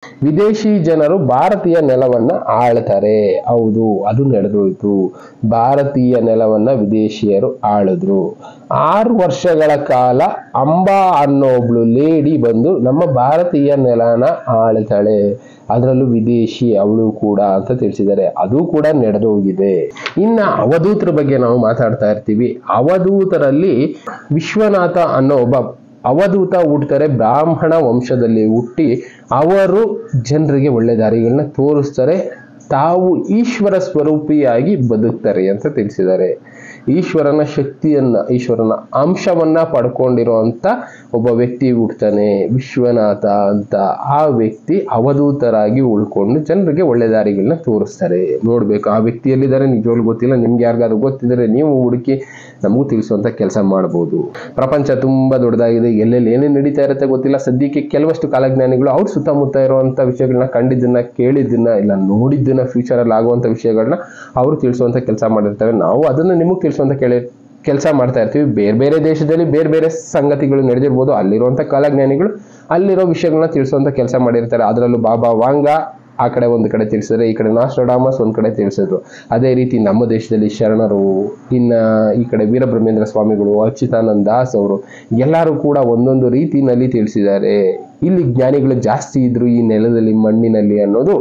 ವಿದೇಶಿ ಜನರು ಭಾರತೀಯ ನೆಲವನ್ನ ಆಳ್ತಾರೆ. ಹೌದು, ಅದು ನಡೆದೋಯ್ತು. ಭಾರತೀಯ ನೆಲವನ್ನ ವಿದೇಶಿಯರು ಆಳಿದ್ರು. 6 ವರ್ಷಗಳ ಕಾಲ ಅಂಬಾ ಅನ್ನೋ ಒಬ್ಳು ಲೇಡಿ ಬಂದು ನಮ್ಮ ಭಾರತೀಯ ನೆಲನ ಆಳ್ತಾಳೆ, ಅದರಲ್ಲೂ ವಿದೇಶಿ ಅವಳು ಕೂಡ ಅಂತ ತಿಳಿಸಿದ್ದಾರೆ. ಅದು ಕೂಡ ನಡೆದೋಗಿದೆ. ಇನ್ನ ಅವಧೂತರ ಬಗ್ಗೆ ನಾವು ಮಾತಾಡ್ತಾ ಇರ್ತೀವಿ. ಅವಧೂತರಲ್ಲಿ ವಿಶ್ವನಾಥ ಅನ್ನೋ ಒಬ್ಬ ಅವಧೂತ ಹುಟ್ಟುತ್ತಾರೆ. ಬ್ರಾಹ್ಮಣ ವಂಶದಲ್ಲಿ ಹುಟ್ಟಿ ಅವರು ಜನರಿಗೆ ಒಳ್ಳೆ ದಾರಿಗಳನ್ನ ತೋರಿಸ್ತಾರೆ. ತಾವು ಈಶ್ವರ ಸ್ವರೂಪಿಯಾಗಿ ಬದುಕ್ತಾರೆ ಅಂತ ತಿಳಿಸಿದ್ದಾರೆ. ಈಶ್ವರನ ಶಕ್ತಿಯನ್ನ, ಈಶ್ವರನ ಅಂಶವನ್ನ ಪಡ್ಕೊಂಡಿರುವಂತ ಒಬ್ಬ ವ್ಯಕ್ತಿ ಹುಡ್ತಾನೆ ವಿಶ್ವನಾಥ ಅಂತ. ಆ ವ್ಯಕ್ತಿ ಅವಧೂತರಾಗಿ ಉಳ್ಕೊಂಡು ಜನರಿಗೆ ಒಳ್ಳೆ ದಾರಿಗಳನ್ನ ತೋರಿಸ್ತಾರೆ. ನೋಡ್ಬೇಕು ಆ ವ್ಯಕ್ತಿಯಲ್ಲಿದ್ದಾರೆ, ನಿಜವಾಗ್ಲೂ ಗೊತ್ತಿಲ್ಲ. ನಿಮ್ಗೆ ಯಾರಿಗಾದ್ರು ಗೊತ್ತಿದ್ರೆ ನೀವು ಹುಡುಕಿ ನಮಗೂ ತಿಳಿಸುವಂತ ಕೆಲಸ ಮಾಡ್ಬೋದು. ಪ್ರಪಂಚ ತುಂಬಾ ದೊಡ್ಡದಾಗಿದೆ, ಎಲ್ಲೆಲ್ಲಿ ಏನೇನು ನಡೀತಾ ಇರುತ್ತೆ ಗೊತ್ತಿಲ್ಲ. ಸದ್ಯಕ್ಕೆ ಕೆಲವಷ್ಟು ಕಾಲಜ್ಞಾನಿಗಳು ಅವ್ರ ಸುತ್ತಮುತ್ತ ಇರುವಂತ ವಿಷಯಗಳನ್ನ, ಕಂಡಿದ್ದನ್ನ, ಕೇಳಿದ್ದನ್ನ, ಇಲ್ಲ ನೋಡಿದ್ದನ್ನ, ಫ್ಯೂಚರ್ ಅಲ್ಲಿ ಆಗುವಂತ ವಿಷಯಗಳನ್ನ ಅವರು ತಿಳಿಸುವಂತ ಕೆಲಸ ಮಾಡಿರ್ತಾರೆ. ನಾವು ಅದನ್ನ ನಿಮಗೆ ತಿಳಿಸುವಂತ ಕೆಲಸ ಮಾಡ್ತಾ ಇರ್ತೀವಿ. ಬೇರೆ ಬೇರೆ ದೇಶದಲ್ಲಿ ಬೇರೆ ಬೇರೆ ಸಂಗತಿಗಳು ನಡೆದಿರ್ಬೋದು. ಅಲ್ಲಿರುವಂತ ಕಾಲಜ್ಞಾನಿಗಳು ಅಲ್ಲಿರೋ ವಿಷಯಗಳನ್ನ ತಿಳಿಸುವಂತ ಕೆಲಸ ಮಾಡಿರ್ತಾರೆ. ಅದರಲ್ಲೂ ಬಾಬಾ ವಾಂಗ ಆ ಕಡೆ ಒಂದು ಕಡೆ ತಿಳಿಸಿದ್ರೆ, ಈ ಕಡೆ ನಾಸ್ಟ್ರಡಾಮಸ್ ಒಂದ್ ಕಡೆ ತಿಳಿಸಿದ್ರು. ಅದೇ ರೀತಿ ನಮ್ಮ ದೇಶದಲ್ಲಿ ಶರಣರು, ಇನ್ನ ಈ ಕಡೆ ವೀರಬ್ರಹ್ಮೇಂದ್ರ ಸ್ವಾಮಿಗಳು, ಅಚ್ಯುತಾನಂದ ದಾಸ್ ಅವರು ಎಲ್ಲರೂ ಕೂಡ ಒಂದೊಂದು ರೀತಿನಲ್ಲಿ ತಿಳಿಸಿದ್ದಾರೆ. ಇಲ್ಲಿ ಜ್ಞಾನಿಗಳು ಜಾಸ್ತಿ ಇದ್ರು ಈ ನೆಲದಲ್ಲಿ, ಮಣ್ಣಿನಲ್ಲಿ ಅನ್ನೋದು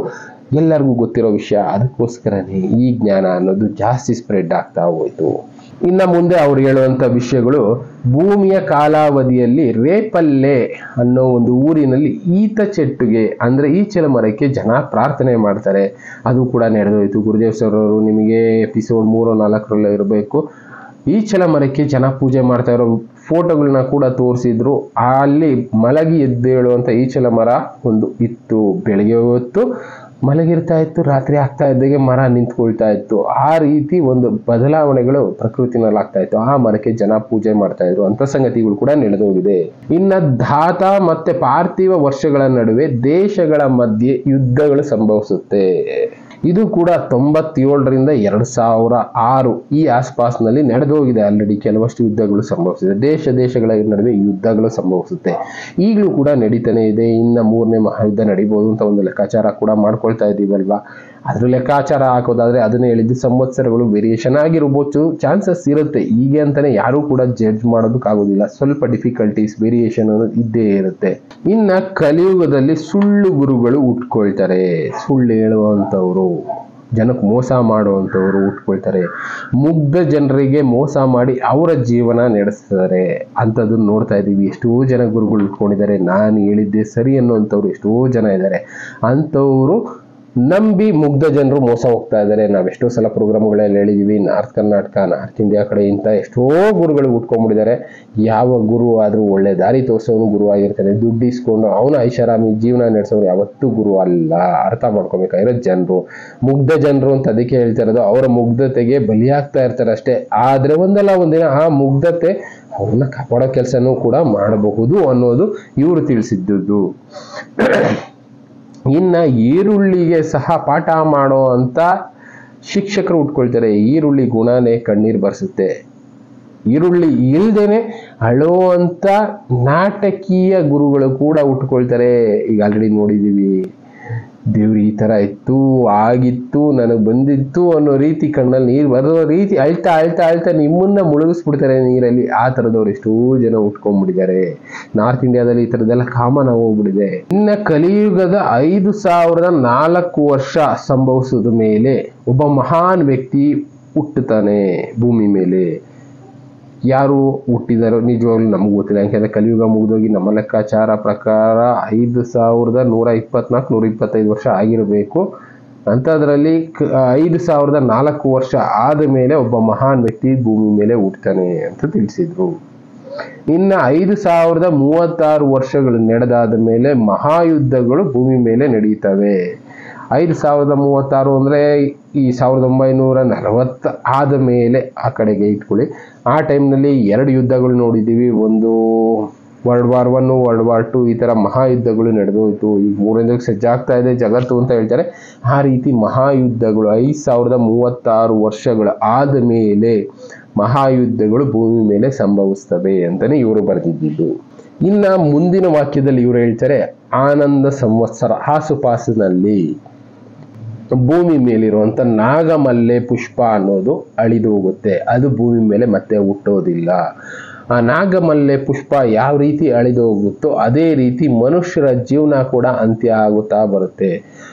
ಎಲ್ಲರಿಗೂ ಗೊತ್ತಿರೋ ವಿಷಯ. ಅದಕ್ಕೋಸ್ಕರನೇ ಈ ಜ್ಞಾನ ಅನ್ನೋದು ಜಾಸ್ತಿ ಸ್ಪ್ರೆಡ್ ಆಗ್ತಾ ಹೋಯ್ತು. ಇನ್ನ ಮುಂದೆ ಅವ್ರು ಹೇಳುವಂತ ವಿಷಯಗಳು, ಭೂಮಿಯ ಕಾಲಾವಧಿಯಲ್ಲಿ ರೇಪಲ್ಲೆ ಅನ್ನೋ ಒಂದು ಊರಿನಲ್ಲಿ ಈತ ಚೆಟ್ಟುಗೆ ಅಂದ್ರೆ ಈಚಲ ಮರಕ್ಕೆ ಜನ ಪ್ರಾರ್ಥನೆ ಮಾಡ್ತಾರೆ. ಅದು ಕೂಡ ನಡೆದೋಯ್ತು. ಗುರುದೇವ್ ಸರ್ ಅವರು ನಿಮಗೆ ಎಪಿಸೋಡ್ 3-4 ಇರಬೇಕು. ಈಚಲ ಮರಕ್ಕೆ ಜನ ಪೂಜೆ ಮಾಡ್ತಾ ಇರೋ ಫೋಟೋಗಳನ್ನ ಕೂಡ ತೋರಿಸಿದ್ರು. ಅಲ್ಲಿ ಮಲಗಿ ಎದ್ದೇಳುವಂತ ಈಚಲ ಮರ ಒಂದು ಇತ್ತು. ಬೆಳಗ್ಗೆ ಹೊತ್ತು ಮಲಗಿರ್ತಾ ಇತ್ತು, ರಾತ್ರಿ ಆಗ್ತಾ ಇದ್ದಾಗೆ ಮರ ನಿಂತ್ಕೊಳ್ತಾ ಇತ್ತು. ಆ ರೀತಿ ಒಂದು ಬದಲಾವಣೆಗಳು ಪ್ರಕೃತಿನಲ್ಲಿ ಆಗ್ತಾ ಇತ್ತು. ಆ ಮರಕ್ಕೆ ಜನ ಪೂಜೆ ಮಾಡ್ತಾ ಇದ್ರು ಅಂತ ಸಂಗತಿಗಳು ಕೂಡ ನಡೆದೋಗಿದೆ. ಇನ್ನ ಧಾತ ಮತ್ತೆ ಪಾರ್ಥಿವ ವರ್ಷಗಳ ನಡುವೆ ದೇಶಗಳ ಮಧ್ಯೆ ಯುದ್ಧಗಳು ಸಂಭವಿಸುತ್ತೆ. ಇದು ಕೂಡ 97ರಿಂದ 2006 ಈ ಆಸ್ಪಾಸ್ನಲ್ಲಿ ನಡೆದೋಗಿದೆ. ಆಲ್ರೆಡಿ ಕೆಲವಷ್ಟು ಯುದ್ಧಗಳು ಸಂಭವಿಸಿದೆ. ದೇಶಗಳ ನಡುವೆ ಯುದ್ಧಗಳು ಸಂಭವಿಸುತ್ತೆ. ಈಗಲೂ ಕೂಡ ನಡೀತಾನೆ ಇದೆ. ಇನ್ನ 3ನೇ ಮಹಾಯುದ್ಧ ನಡೀಬಹುದು ಅಂತ ಒಂದು ಲೆಕ್ಕಾಚಾರ ಕೂಡ ಮಾಡ್ಕೊಳ್ತಾ ಇದೀವಲ್ವಾ. ಅದ್ರ ಲೆಕ್ಕಾಚಾರ ಹಾಕೋದಾದ್ರೆ ಅದನ್ನ ಹೇಳಿದ್ದು ಸಂವತ್ಸರಗಳು ವೇರಿಯೇಷನ್ ಆಗಿರ್ಬೋದು, ಚಾನ್ಸಸ್ ಇರುತ್ತೆ. ಹೀಗೆ ಅಂತಾನೆ ಯಾರು ಕೂಡ ಜಡ್ಜ್ ಮಾಡೋದಕ್ಕಾಗೋದಿಲ್ಲ. ಸ್ವಲ್ಪ ಡಿಫಿಕಲ್ಟೀಸ್, ವೇರಿಯೇಷನ್ ಅನ್ನೋದು ಇದ್ದೇ ಇರುತ್ತೆ. ಇನ್ನ ಕಲಿಯುಗದಲ್ಲಿ ಸುಳ್ಳು ಗುರುಗಳು ಉಟ್ಕೊಳ್ತಾರೆ. ಸುಳ್ಳು ಹೇಳುವಂಥವ್ರು, ಜನಕ್ಕೆ ಮೋಸ ಮಾಡುವಂಥವ್ರು ಉಟ್ಕೊಳ್ತಾರೆ. ಮುಗ್ಧ ಜನರಿಗೆ ಮೋಸ ಮಾಡಿ ಅವರ ಜೀವನ ನಡೆಸ್ತಾರೆ. ಅಂಥದ್ದನ್ನು ನೋಡ್ತಾ ಇದ್ದೀವಿ. ಎಷ್ಟೋ ಜನ ಗುರುಗಳು ಉಟ್ಕೊಂಡಿದ್ದಾರೆ. ನಾನು ಹೇಳಿದ್ದೆ ಸರಿ ಅನ್ನೋಂಥವ್ರು ಎಷ್ಟೋ ಜನ ಇದ್ದಾರೆ. ಅಂಥವ್ರು ನಂಬಿ ಮುಗ್ಧ ಜನರು ಮೋಸ ಹೋಗ್ತಾ ಇದ್ದಾರೆ. ನಾವೆಷ್ಟೋ ಸಲ ಪ್ರೋಗ್ರಾಮ್ಗಳಲ್ಲಿ ಹೇಳಿದೀವಿ. ನಾರ್ತ್ ಕರ್ನಾಟಕ, ನಾರ್ತ್ ಇಂಡಿಯಾ ಕಡೆ ಇಂಥ ಎಷ್ಟೋ ಗುರುಗಳು ಉಟ್ಕೊಂಡ್ಬಿಟ್ಟಿದ್ದಾರೆ. ಯಾವ ಗುರು ಆದ್ರೂ ಒಳ್ಳೆ ದಾರಿ ತೋರಿಸೋನು ಗುರು ಆಗಿರ್ತಾನೆ. ದುಡ್ಡು ಇಸ್ಕೊಂಡು ಅವನು ಐಷಾರಾಮಿ ಜೀವನ ನಡೆಸೋನು ಯಾವತ್ತೂ ಗುರು ಅಲ್ಲ. ಅರ್ಥ ಮಾಡ್ಕೊಬೇಕಾಗಿರೋ ಜನರು, ಮುಗ್ಧ ಜನರು ಅಂತ ಅದಕ್ಕೆ ಹೇಳ್ತಾ ಇರೋದು. ಅವರ ಮುಗ್ಧತೆಗೆ ಬಲಿಯಾಗ್ತಾ ಇರ್ತಾರೆ ಅಷ್ಟೇ. ಆದ್ರೆ ಒಂದಲ್ಲ ಒಂದಿನ ಆ ಮುಗ್ಧತೆ ಅವ್ರನ್ನ ಕಾಪಾಡೋ ಕೆಲಸನೂ ಕೂಡ ಮಾಡಬಹುದು ಅನ್ನೋದು ಇವರು ತಿಳಿಸಿದ್ದು. ಇನ್ನ ಈರುಳ್ಳಿಗೆ ಸಹ ಪಾಠ ಮಾಡೋ ಅಂತ ಶಿಕ್ಷಕರು ಉಟ್ಕೊಳ್ತಾರೆ. ಈರುಳ್ಳಿ ಗುಣನೇ ಕಣ್ಣೀರು ಬರ್ಸುತ್ತೆ. ಈರುಳ್ಳಿ ಇಲ್ದೇನೆ ಅಳೋ ಅಂತ ನಾಟಕೀಯ ಗುರುಗಳು ಕೂಡ ಉಟ್ಕೊಳ್ತಾರೆ. ಈಗ ಆಲ್ರೆಡಿ ನೋಡಿದೀವಿ. ದೇವ್ರು ಈ ತರ ಇತ್ತು, ಆಗಿತ್ತು, ನನಗೆ ಬಂದಿತ್ತು ಅನ್ನೋ ರೀತಿ ಕಣ್ಣಲ್ಲಿ ನೀರು ಬರೋ ರೀತಿ ಅಳ್ತಾ ಅಳ್ತಾ ಅಳ್ತಾ ನಿಮ್ಮನ್ನ ಮುಳುಗಿಸ್ಬಿಡ್ತಾರೆ ನೀರಲ್ಲಿ. ಆ ತರದವ್ರು ಎಷ್ಟೋ ಜನ ಉಟ್ಕೊಂಡ್ಬಿಟ್ಟಿದ್ದಾರೆ. ನಾರ್ತ್ ಇಂಡಿಯಾದಲ್ಲಿ ಈ ತರದೆಲ್ಲ ಕಾಮನ್ ಆಗೋಗ್ಬಿಟ್ಟಿದೆ. ಇನ್ನ ಕಲಿಯುಗದ 5004 ವರ್ಷ ಸಂಭವಿಸಿದ ಮೇಲೆ ಒಬ್ಬ ಮಹಾನ್ ವ್ಯಕ್ತಿ ಹುಟ್ಟುತ್ತಾನೆ ಭೂಮಿ ಮೇಲೆ. ಯಾರು ಹುಟ್ಟಿದಾರೋ ನಿಜವಾಗ್ಲೂ ನಮ್ಗೆ ಗೊತ್ತಿಲ್ಲ. ಯಾಕೆಂದ್ರೆ ಕಲಿಯುಗ ಮುಗಿದೋಗಿ ನಮ್ಮ ಲೆಕ್ಕಾಚಾರ ಪ್ರಕಾರ 5124-125 ವರ್ಷ ಆಗಿರಬೇಕು. ಅಂಥದ್ರಲ್ಲಿ 5004 ವರ್ಷ ಆದ ಮೇಲೆ ಒಬ್ಬ ಮಹಾನ್ ವ್ಯಕ್ತಿ ಭೂಮಿ ಮೇಲೆ ಹುಟ್ಟುತ್ತಾನೆ ಅಂತ ತಿಳಿಸಿದ್ರು. ಇನ್ನು 5036 ವರ್ಷಗಳು ನಡೆದಾದ ಮೇಲೆ ಮಹಾಯುದ್ಧಗಳು ಭೂಮಿ ಮೇಲೆ ನಡೀತವೆ. 5036 ಅಂದ್ರೆ ಈ 1940 ಆದ ಮೇಲೆ ಆ ಕಡೆಗೆ ಇಟ್ಕೊಳ್ಳಿ. ಆ ಟೈಮ್ನಲ್ಲಿ 2 ಯುದ್ಧಗಳು ನೋಡಿದ್ದೀವಿ. ಒಂದು ವರ್ಲ್ಡ್ ವಾರ್ 1, ವರ್ಲ್ಡ್ ವಾರ್ 2 ಈ ತರ ಮಹಾಯುದ್ಧಗಳು ನಡೆದೋಯ್ತು. ಈಗ 3ನೇದಕ್ಕೆ ಸಜ್ಜಾಗ್ತಾ ಇದೆ ಜಗತ್ತು ಅಂತ ಹೇಳ್ತಾರೆ. ಆ ರೀತಿ ಮಹಾಯುದ್ಧಗಳು 5036 ವರ್ಷಗಳು ಆದ ಮೇಲೆ ಮಹಾಯುದ್ಧಗಳು ಭೂಮಿ ಮೇಲೆ ಸಂಭವಿಸ್ತವೆ ಅಂತಾನೆ ಇವರು ಬರೆದಿದ್ದು. ಇನ್ನ ಮುಂದಿನ ವಾಕ್ಯದಲ್ಲಿ ಇವರು ಹೇಳ್ತಾರೆ, ಆನಂದ ಸಂವತ್ಸರ ಆಸುಪಾಸಿನಲ್ಲಿ ಭೂಮಿ ಮೇಲಿರುವಂತ ನಾಗಮಲ್ಲೆ ಪುಷ್ಪ ಅನ್ನೋದು ಅಳಿದು ಹೋಗುತ್ತೆ. ಅದು ಭೂಮಿ ಮೇಲೆ ಮತ್ತೆ ಹುಟ್ಟೋದಿಲ್ಲ. ಆ ನಾಗಮಲ್ಲೆ ಪುಷ್ಪ ಯಾವ ರೀತಿ ಅಳಿದು ಹೋಗುತ್ತೋ ಅದೇ ರೀತಿ ಮನುಷ್ಯರ ಜೀವನ ಕೂಡ ಅಂತ್ಯ ಆಗುತ್ತಾ ಬರುತ್ತೆ.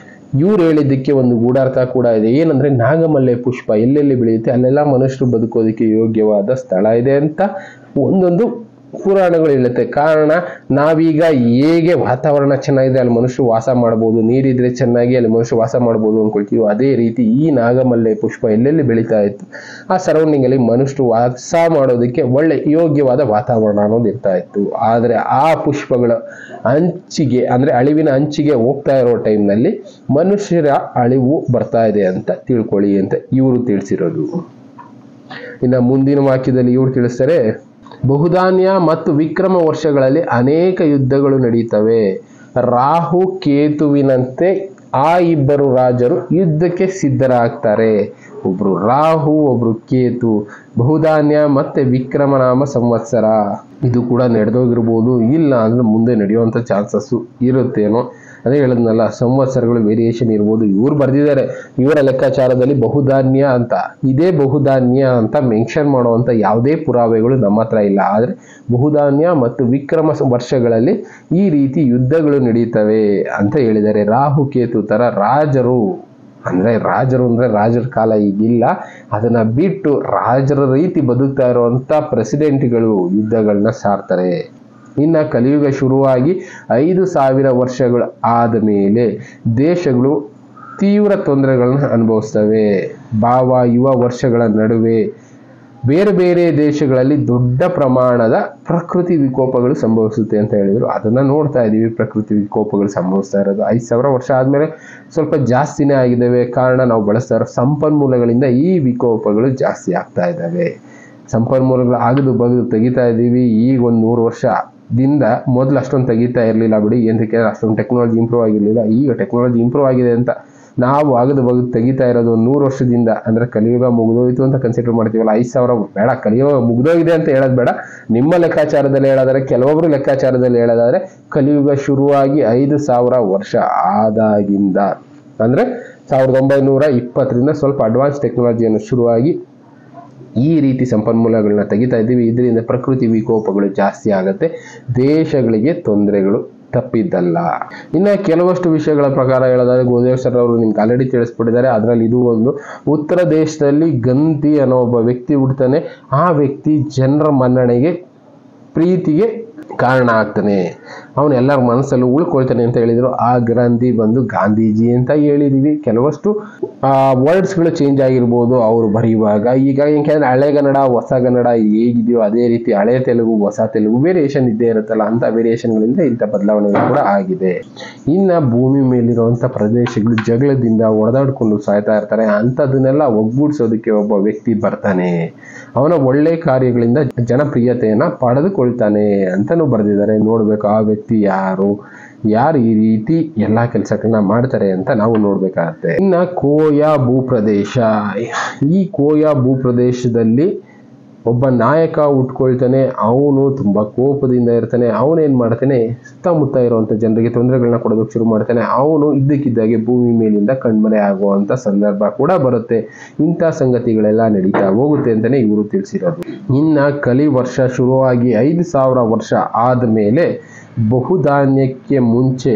ಇವ್ರು ಹೇಳಿದ್ದಕ್ಕೆ ಒಂದು ಗೂಢಾರ್ಥ ಕೂಡ ಇದೆ. ಏನಂದ್ರೆ ನಾಗಮಲ್ಲೆ ಪುಷ್ಪ ಎಲ್ಲೆಲ್ಲಿ ಬೆಳೆಯುತ್ತೆ ಅಲ್ಲೆಲ್ಲ ಮನುಷ್ಯರು ಬದುಕೋದಕ್ಕೆ ಯೋಗ್ಯವಾದ ಸ್ಥಳ ಇದೆ ಅಂತ ಒಂದೊಂದು ಪುರಾಣಗಳು ಹೇಳುತ್ತೆ. ಕಾರಣ ನಾವೀಗ ಹೇಗೆ ವಾತಾವರಣ ಚೆನ್ನಾಗಿದೆ ಅಲ್ಲಿ ಮನುಷ್ಯರು ವಾಸ ಮಾಡ್ಬೋದು, ನೀರಿದ್ರೆ ಚೆನ್ನಾಗಿ ಅಲ್ಲಿ ಮನುಷ್ಯರು ವಾಸ ಮಾಡ್ಬೋದು ಅನ್ಕೊಳ್ತೀವಿ, ಅದೇ ರೀತಿ ಈ ನಾಗಮಲ್ಲೆ ಪುಷ್ಪ ಎಲ್ಲೆಲ್ಲಿ ಬೆಳೀತಾ ಇತ್ತು ಆ ಸರೌಂಡಿಂಗ್ ಅಲ್ಲಿ ಮನುಷ್ಯರು ವಾಸ ಮಾಡೋದಕ್ಕೆ ಒಳ್ಳೆ ಯೋಗ್ಯವಾದ ವಾತಾವರಣ ಅನ್ನೋದು ಇರ್ತಾ ಇತ್ತು. ಆದ್ರೆ ಆ ಪುಷ್ಪಗಳ ಅಂಚಿಗೆ ಅಂದ್ರೆ ಅಳಿವಿನ ಅಂಚಿಗೆ ಹೋಗ್ತಾ ಇರೋ ಟೈಮ್ನಲ್ಲಿ ಮನುಷ್ಯರ ಅಳಿವು ಬರ್ತಾ ಇದೆ ಅಂತ ತಿಳ್ಕೊಳ್ಳಿ ಅಂತ ಇವರು ತಿಳಿಸಿರೋದು. ಇನ್ನ ಮುಂದಿನ ವಾಕ್ಯದಲ್ಲಿ ಇವರು ತಿಳಿಸ್ತಾರೆ, ಬಹುಧಾನ್ಯ ಮತ್ತು ವಿಕ್ರಮ ವರ್ಷಗಳಲ್ಲಿ ಅನೇಕ ಯುದ್ಧಗಳು ನಡೆಯುತ್ತವೆ. ರಾಹು ಕೇತುವಿನಂತೆ ಆ ಇಬ್ಬರು ರಾಜರು ಯುದ್ಧಕ್ಕೆ ಸಿದ್ಧರಾಗ್ತಾರೆ. ಒಬ್ರು ರಾಹು, ಒಬ್ರು ಕೇತು. ಬಹುಧಾನ್ಯ ಮತ್ತೆ ವಿಕ್ರಮನಾಮ ಸಂವತ್ಸರ ಇದು ಕೂಡ ನಡೆದೋಗಿರ್ಬೋದು, ಇಲ್ಲ ಅಂದ್ರೆ ಮುಂದೆ ನಡೆಯುವಂತ ಚಾನ್ಸಸ್ ಇರುತ್ತೇನೋ. ಅದೇ ಹೇಳದ್ನಲ್ಲ, ಸಂವತ್ಸರಗಳು ವೇರಿಯೇಷನ್ ಇರ್ಬೋದು. ಇವ್ರು ಬರ್ದಿದ್ದಾರೆ ಇವರ ಲೆಕ್ಕಾಚಾರದಲ್ಲಿ ಬಹುಧಾನ್ಯ ಅಂತ. ಇದೇ ಬಹುಧಾನ್ಯ ಅಂತ ಮೆನ್ಷನ್ ಮಾಡುವಂತ ಯಾವುದೇ ಪುರಾವೆಗಳು ನಮ್ಮ ಹತ್ರ ಇಲ್ಲ. ಆದ್ರೆ ಬಹುಧಾನ್ಯ ಮತ್ತು ವಿಕ್ರಮ ವರ್ಷಗಳಲ್ಲಿ ಈ ರೀತಿ ಯುದ್ಧಗಳು ನಡೆಯುತ್ತವೆ ಅಂತ ಹೇಳಿದ್ದಾರೆ. ರಾಹು ಕೇತು ತರ ರಾಜರು ಅಂದ್ರೆ ರಾಜರ ಕಾಲ ಈಗಿಲ್ಲ, ಅದನ್ನ ಬಿಟ್ಟು ರಾಜರ ರೀತಿ ಬದುಕ್ತಾ ಇರುವಂತ ಪ್ರೆಸಿಡೆಂಟ್ಗಳು ಯುದ್ಧಗಳನ್ನ ಸಾರ್ತಾರೆ. ಇನ್ನ ಕಲಿಯುಗ ಶುರುವಾಗಿ 5,000 ವರ್ಷಗಳು ಆದ ಮೇಲೆ ದೇಶಗಳು ತೀವ್ರ ತೊಂದರೆಗಳನ್ನ ಅನುಭವಿಸ್ತವೆ. ಯುವ ವರ್ಷಗಳ ನಡುವೆ ಬೇರೆ ಬೇರೆ ದೇಶಗಳಲ್ಲಿ ದೊಡ್ಡ ಪ್ರಮಾಣದ ಪ್ರಕೃತಿ ವಿಕೋಪಗಳು ಸಂಭವಿಸುತ್ತೆ ಅಂತ ಹೇಳಿದ್ರು. ಅದನ್ನ ನೋಡ್ತಾ ಇದೀವಿ, ಪ್ರಕೃತಿ ವಿಕೋಪಗಳು ಸಂಭವಿಸ್ತಾ ಇರೋದು 5,000 ವರ್ಷ ಆದ್ಮೇಲೆ ಸ್ವಲ್ಪ ಜಾಸ್ತಿನೇ ಆಗಿದ್ದಾವೆ. ಕಾರಣ ನಾವು ಬಳಸ್ತಾ ಇರೋ ಸಂಪನ್ಮೂಲಗಳಿಂದ ಈ ವಿಕೋಪಗಳು ಜಾಸ್ತಿ ಆಗ್ತಾ ಇದ್ದಾವೆ. ಸಂಪನ್ಮೂಲಗಳು ಬಗದು ತೆಗಿತಾ ಇದೀವಿ. ಈಗ ಒಂದು 100 ವರ್ಷದಿಂದ ಮೊದಲು ಅಷ್ಟೊಂದು ತೆಗಿತಾ ಇರಲಿಲ್ಲ ಬಿಡಿ, ಏನಕ್ಕೆ ಅಷ್ಟೊಂದು ಟೆಕ್ನಾಲಜಿ ಇಂಪ್ರೂವ್ ಆಗಿರ್ಲಿಲ್ಲ. ಈಗ ಟೆಕ್ನಾಲಜಿ ಇಂಪ್ರೂವ್ ಆಗಿದೆ ಅಂತ ನಾವು ಬಗದು ತೆಗಿತಾ ಇರೋದು 100 ವರ್ಷದಿಂದ. ಅಂದ್ರೆ ಕಲಿಯುಗ ಮುಗಿದೋಯ್ತು ಅಂತ ಕನ್ಸಿಡರ್ ಮಾಡ್ತೀವಲ್ಲ, 5,000 ಬೇಡ, ಕಲಿಯುಗ ಮುಗಿದೋಗಿದೆ ಅಂತ ಹೇಳೋದು ಬೇಡ. ನಿಮ್ಮ ಲೆಕ್ಕಾಚಾರದಲ್ಲಿ ಹೇಳೋದಾದ್ರೆ, ಕೆಲವೊಬ್ರು ಲೆಕ್ಕಾಚಾರದಲ್ಲಿ ಹೇಳೋದಾದ್ರೆ ಕಲಿಯುಗ ಶುರುವಾಗಿ 5,000 ವರ್ಷ ಆದಾಗಿಂದ ಅಂದ್ರೆ 1920ರಿಂದ ಸ್ವಲ್ಪ ಅಡ್ವಾನ್ಸ್ ಟೆಕ್ನಾಲಜಿಯನ್ನು ಶುರುವಾಗಿ ಈ ರೀತಿ ಸಂಪನ್ಮೂಲಗಳನ್ನ ತೆಗಿತಾ ಇದ್ದೀವಿ. ಇದರಿಂದ ಪ್ರಕೃತಿ ವಿಕೋಪಗಳು ಜಾಸ್ತಿ ಆಗುತ್ತೆ, ದೇಶಗಳಿಗೆ ತೊಂದರೆಗಳು ತಪ್ಪಿದ್ದಲ್ಲ. ಇನ್ನು ಕೆಲವಷ್ಟು ವಿಷಯಗಳ ಪ್ರಕಾರ ಹೇಳೋದಾದ್ರೆ, ಗೋದೇವ್ ಸರ್ ಅವರು ನಿಮ್ಗೆ ಆಲ್ರೆಡಿ ತಿಳಿಸ್ಬಿಟ್ಟಿದ್ದಾರೆ. ಅದರಲ್ಲಿ ಇದು ಒಂದು, ಉತ್ತರ ದೇಶದಲ್ಲಿ ಗಂತಿ ಅನ್ನೋ ಒಬ್ಬ ವ್ಯಕ್ತಿ ಹುಡ್ತಾನೆ. ಆ ವ್ಯಕ್ತಿ ಜನರ ಮನ್ನಣೆಗೆ, ಪ್ರೀತಿಗೆ ಕಾರಣ ಆಗ್ತಾನೆ. ಅವನು ಎಲ್ಲರ ಮನಸ್ಸಲ್ಲೂ ಉಳ್ಕೊಳ್ತಾನೆ ಅಂತ ಹೇಳಿದ್ರು. ಆ ಗ್ರಂಥಿ ಬಂದು ಗಾಂಧೀಜಿ ಅಂತ ಹೇಳಿದೀವಿ. ಕೆಲವಷ್ಟು ವರ್ಡ್ಸ್ಗಳು ಚೇಂಜ್ ಆಗಿರ್ಬೋದು ಅವರು ಬರೆಯುವಾಗ. ಈಗ ಯಾಕೆಂದ್ರೆ ಹಳೆಗನ್ನಡ ಹೊಸ ಕನ್ನಡ ಹೇಗಿದೆಯೋ ಅದೇ ರೀತಿ ಹಳೆ ತೆಲುಗು ಹೊಸ ತೆಲುಗು ವೇರಿಯೇಷನ್ ಇದ್ದೇ ಇರುತ್ತಲ್ಲ, ಅಂತ ವೇರಿಯೇಷನ್ಗಳಿಂದ ಇಂಥ ಬದಲಾವಣೆಗಳು ಕೂಡ ಆಗಿದೆ. ಇನ್ನ ಭೂಮಿ ಮೇಲಿರುವಂತ ಪ್ರದೇಶಗಳು ಜಗಳದಿಂದ ಹೊಡೆದಾಡ್ಕೊಂಡು ಸಾಯ್ತಾ ಇರ್ತಾರೆ. ಅಂಥದನ್ನೆಲ್ಲ ಒಗ್ಗೂಡಿಸೋದಕ್ಕೆ ಒಬ್ಬ ವ್ಯಕ್ತಿ ಬರ್ತಾನೆ. ಅವನ ಒಳ್ಳೆ ಕಾರ್ಯಗಳಿಂದ ಜನಪ್ರಿಯತೆಯನ್ನ ಪಡೆದುಕೊಳ್ತಾನೆ ಅಂತಾನು ಬರೆದಿದ್ದಾರೆ. ನೋಡ್ಬೇಕು ಆ ವ್ಯಕ್ತಿ ಯಾರು ಈ ರೀತಿ ಎಲ್ಲಾ ಕೆಲಸಗಳನ್ನ ಮಾಡ್ತಾರೆ ಅಂತ ನಾವು ನೋಡ್ಬೇಕಾಗತ್ತೆ. ಇನ್ನ ಕೋಯಾ ಭೂಪ್ರದೇಶ, ಈ ಕೋಯಾ ಭೂಪ್ರದೇಶದಲ್ಲಿ ಒಬ್ಬ ನಾಯಕ ಉಟ್ಕೊಳ್ತಾನೆ. ಅವನು ತುಂಬಾ ಕೋಪದಿಂದ ಇರ್ತಾನೆ. ಅವನೇನ್ ಮಾಡ್ತಾನೆ, ಸುತ್ತಮುತ್ತ ಇರುವಂತ ಜನರಿಗೆ ತೊಂದರೆಗಳನ್ನ ಕೊಡೋದಕ್ಕೆ ಶುರು ಮಾಡ್ತಾನೆ. ಅವನು ಇದ್ದಕ್ಕಿದ್ದಾಗೆ ಭೂಮಿ ಮೇಲಿಂದ ಕಣ್ಮರೆ ಆಗುವಂತ ಸಂದರ್ಭ ಕೂಡ ಬರುತ್ತೆ. ಇಂಥ ಸಂಗತಿಗಳೆಲ್ಲ ನಡೀತಾ ಹೋಗುತ್ತೆ ಅಂತಾನೆ ಇವರು ತಿಳಿಸಿರೋದು. ಇನ್ನ ಕಲಿ ವರ್ಷ ಶುರುವಾಗಿ 5,000 ವರ್ಷ ಆದ್ಮೇಲೆ ಬಹುಧಾನ್ಯಕ್ಕೆ ಮುಂಚೆ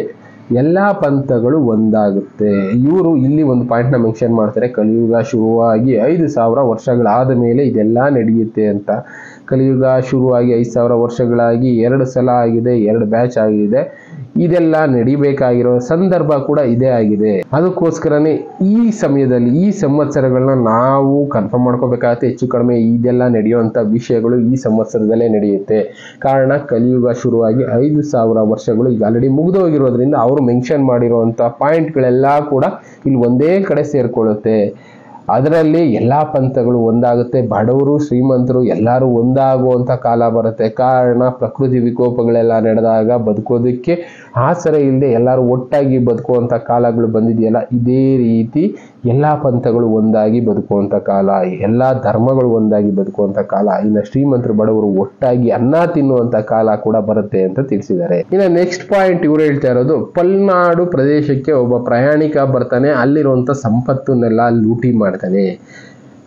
ಎಲ್ಲಾ ಪಂಥಗಳು ಒಂದಾಗುತ್ತೆ. ಇವರು ಇಲ್ಲಿ ಒಂದು ಪಾಯಿಂಟ್ ನ ಮೆನ್ಷನ್ ಮಾಡ್ತಾರೆ, ಕಲಿಯುಗ ಶುರುವಾಗಿ 5,000 ವರ್ಷಗಳಾದ ಮೇಲೆ ಇದೆಲ್ಲ ನಡೆಯುತ್ತೆ ಅಂತ. ಕಲಿಯುಗ ಶುರುವಾಗಿ 5,000 ವರ್ಷಗಳಾಗಿ 2 ಸಲ ಆಗಿದೆ, 2 ಬ್ಯಾಚ್ ಆಗಿದೆ. ಇದೆಲ್ಲ ನಡಿಬೇಕಾಗಿರೋ ಸಂದರ್ಭ ಕೂಡ ಇದೇ ಆಗಿದೆ. ಅದಕ್ಕೋಸ್ಕರನೇ ಈ ಸಮಯದಲ್ಲಿ ಈ ಸಂವತ್ಸರಗಳನ್ನ ನಾವು ಕನ್ಫರ್ಮ್ ಮಾಡ್ಕೋಬೇಕಾಗತ್ತೆ. ಹೆಚ್ಚು ಕಡಿಮೆ ಇದೆಲ್ಲ ನಡೆಯುವಂತ ವಿಷಯಗಳು ಈ ಸಂವತ್ಸರದಲ್ಲೇ ನಡೆಯುತ್ತೆ. ಕಾರಣ ಕಲಿಯುಗ ಶುರುವಾಗಿ 5,000 ವರ್ಷಗಳು ಈಗ ಆಲ್ರೆಡಿ ಮುಗಿದೋಗಿರೋದ್ರಿಂದ ಅವರು ಮೆನ್ಷನ್ ಮಾಡಿರುವಂತ ಪಾಯಿಂಟ್ಗಳೆಲ್ಲ ಕೂಡ ಇಲ್ಲಿ ಒಂದೇ ಕಡೆ ಸೇರ್ಕೊಳ್ಳುತ್ತೆ. ಅದರಲ್ಲಿ ಎಲ್ಲಾ ಪಂಥಗಳು ಒಂದಾಗುತ್ತೆ, ಬಡವರು ಶ್ರೀಮಂತರು ಎಲ್ಲರೂ ಒಂದಾಗುವಂತ ಕಾಲ ಬರುತ್ತೆ. ಕಾರಣ ಪ್ರಕೃತಿ ವಿಕೋಪಗಳೆಲ್ಲ ನಡೆದಾಗ ಬದುಕೋದಕ್ಕೆ ಆಸರೆ ಇಲ್ಲದೆ ಎಲ್ಲರೂ ಒಟ್ಟಾಗಿ ಬದುಕುವಂತ ಕಾಲಗಳು ಬಂದಿದೆಯಲ್ಲ, ಇದೇ ರೀತಿ ಎಲ್ಲಾ ಪಂಥಗಳು ಒಂದಾಗಿ ಬದುಕುವಂತ ಕಾಲ, ಎಲ್ಲಾ ಧರ್ಮಗಳು ಒಂದಾಗಿ ಬದುಕುವಂತ ಕಾಲ, ಇನ್ನು ಶ್ರೀಮಂತರು ಬಡವರು ಒಟ್ಟಾಗಿ ಅನ್ನ ತಿನ್ನುವಂತ ಕಾಲ ಕೂಡ ಬರುತ್ತೆ ಅಂತ ತಿಳಿಸಿದ್ದಾರೆ. ಇನ್ನು ನೆಕ್ಸ್ಟ್ ಪಾಯಿಂಟ್ ಇವ್ರು ಹೇಳ್ತಾ ಇರೋದು, ಪಲ್ನಾಡು ಪ್ರದೇಶಕ್ಕೆ ಒಬ್ಬ ಪ್ರಯಾಣಿಕ ಬರ್ತಾನೆ, ಅಲ್ಲಿರುವಂತ ಸಂಪತ್ತನ್ನೆಲ್ಲ ಲೂಟಿ ಮಾಡ್ತಾನೆ,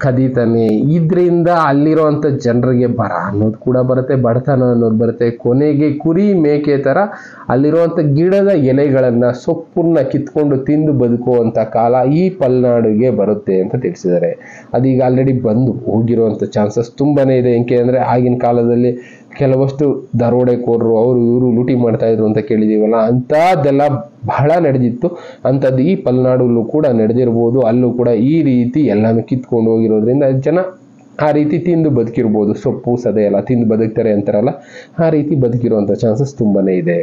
ಕದೀತಾನೆ. ಇದರಿಂದ ಅಲ್ಲಿರುವಂತ ಜನರಿಗೆ ಬರ ಅನ್ನೋದು ಕೂಡ ಬರುತ್ತೆ, ಬಡತನ ಅನ್ನೋದು ಬರುತ್ತೆ. ಕೊನೆಗೆ ಕುರಿ ಮೇಕೆ ತರ ಅಲ್ಲಿರುವಂತ ಗಿಡದ ಎಲೆಗಳನ್ನ ಸೊಪ್ಪನ್ನ ಕಿತ್ಕೊಂಡು ತಿಂದು ಬದುಕುವಂತ ಕಾಲ ಈ ಪಲ್ನಾಡಿಗೆ ಬರುತ್ತೆ ಅಂತ ತಿಳಿಸಿದ್ದಾರೆ. ಅದೀಗ ಆಲ್ರೆಡಿ ಬಂದು ಹೋಗಿರುವಂತ ಚಾನ್ಸಸ್ ತುಂಬಾನೇ ಇದೆ. ಏಕೆ ಅಂದ್ರೆ ಆಗಿನ ಕಾಲದಲ್ಲಿ ಕೆಲವಷ್ಟು ದರೋಡೆಕೋರರು ಅವರು ಇವರು ಲೂಟಿ ಮಾಡ್ತಾ ಇದ್ರು ಅಂತ ಕೇಳಿದೀವಲ್ಲ, ಅಂತದ್ದೆಲ್ಲ ಬಹಳ ನಡೆದಿತ್ತು. ಅಂಥದ್ದು ಈ ಪಲ್ನಾಡಲ್ಲೂ ಕೂಡ ನಡೆದಿರ್ಬೋದು. ಅಲ್ಲೂ ಕೂಡ ಈ ರೀತಿ ಎಲ್ಲಾನು ಕಿತ್ಕೊಂಡು ಹೋಗಿರೋದ್ರಿಂದ ಜನ ಆ ರೀತಿ ತಿಂದು ಬದುಕಿರ್ಬೋದು, ಸೊಪ್ಪು ಸದೆ ಎಲ್ಲ ತಿಂದು ಬದುಕ್ತಾರೆ ಅಂತಾರಲ್ಲ, ಆ ರೀತಿ ಬದುಕಿರುವಂತ ಚಾನ್ಸಸ್ ತುಂಬಾನೇ ಇದೆ.